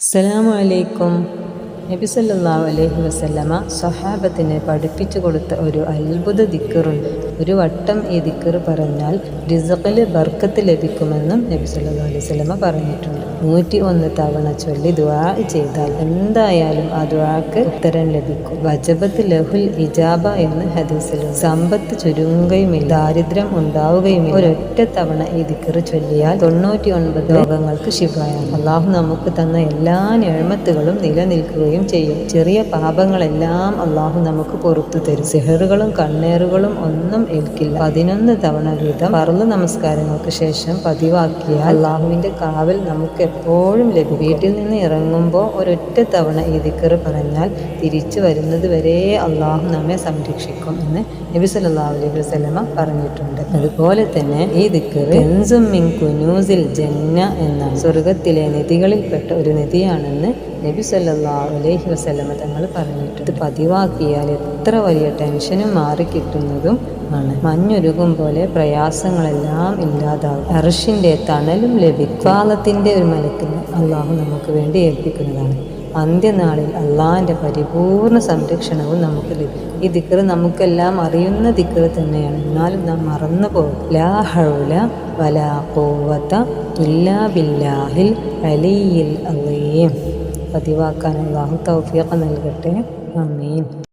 അസ്സലാമു അലൈക്കും. നബി സല്ലല്ലാഹു അലൈഹി വസല്ലമ സ്വഹാബത്തിനെ പഠിപ്പിച്ചു കൊടുത്ത ഒരു അത്ഭുത ദിക്റുണ്ട്. ഒരു വട്ടം ഈ ദിക്ർ പറഞ്ഞാൽ റിസ്ഖിൽ ബർക്കത്ത് ലഭിക്കുമെന്നും നബി സല്ലല്ലാഹു അലൈഹി വസല്ലമ പറഞ്ഞിട്ടുണ്ട്. 101 തവണ ചൊല്ലി ദുആ ചെയ്താൽ എന്തായാലും ആ ദുആക്ക് ഉത്തരം ലഭിക്കും. വജബത്ത് ലഹുൽ ഇജാബ എന്ന് ഹദീസിലുണ്ട്. സമ്പത്ത് ചുരുങ്ങുകയുമില്ല, ദാരിദ്ര്യം ഉണ്ടാവുകയുമില്ല. ഒരൊറ്റ തവണ ഈ ദിക്ർ ചൊല്ലിയാൽ 99 രോഗങ്ങൾക്ക് ശിഫയാണ്. അള്ളാഹു നമുക്ക് തന്ന എല്ലാ നിഅമത്തുകളും നിലനിൽക്കുകയും ചെയ്യും. ചെറിയ പാപങ്ങളെല്ലാം അള്ളാഹു നമുക്ക് പുറത്തു തരും. സിഹറുകളും കണ്ണേറുകളും ഒന്നും ഏൽക്കില്ല. 11 തവണ വീതം ഫർള് നമസ്കാരങ്ങൾക്ക് ശേഷം പതിവാക്കിയാൽ അള്ളാഹുവിന്റെ കാവൽ നമുക്ക് എപ്പോഴും ലഭിക്കും. വീട്ടിൽ നിന്ന് ഇറങ്ങുമ്പോൾ ഒരൊറ്റ തവണ ഈ ദിക്ർ പറഞ്ഞാൽ തിരിച്ചു വരുന്നത് വരെ അള്ളാഹു നമ്മെ സംരക്ഷിക്കും എന്ന് നബി സല്ലല്ലാഹു അലൈഹി വസല്ലമ പറഞ്ഞിട്ടുണ്ട്. അതുപോലെ തന്നെ ഈ ദിക്ർ കൻസും മിൻ കുനൂസിൽ ജന്ന എന്നാണ്. സ്വർഗത്തിലെ നിധികളിൽപ്പെട്ട ഒരു നിധിയാണെന്ന് നബി സല്ലല്ലാഹു അലൈഹി വസല്ലമ തങ്ങൾ പറഞ്ഞിട്ടുണ്ട്. ഇത് പതിവാക്കിയാൽ എത്ര വലിയ ടെൻഷനും മാറിക്കിട്ടുന്നതും ആണ്. മഞ്ഞുരുകും പോലെ പ്രയാസങ്ങളെല്ലാം ഇല്ലാതാവും. അർശിന്റെ തണലും ലഭിക്കും. കാലത്തിന്റെ ഒരു മലക്കിന് അള്ളാഹു നമുക്ക് വേണ്ടി ഏൽപ്പിക്കുന്നതാണ്. അന്ത്യനാളിൽ അള്ളാഹിന്റെ പരിപൂർണ സംരക്ഷണവും നമുക്ക് ലഭിക്കും. ഈ ദിക്ർ നമുക്കെല്ലാം അറിയുന്ന ദിക്ർ തന്നെയാണ്, എന്നാലും നാം മറന്നു പോകും. ലാ ഹൗല വലാ ഖുവത ഇല്ലാ ബില്ലാഹിൽ അലിയിൽ അളീം. പതിവാക്കാൻ അള്ളാഹു തൗഫീഖ് നൽകട്ടെ. ആമീൻ.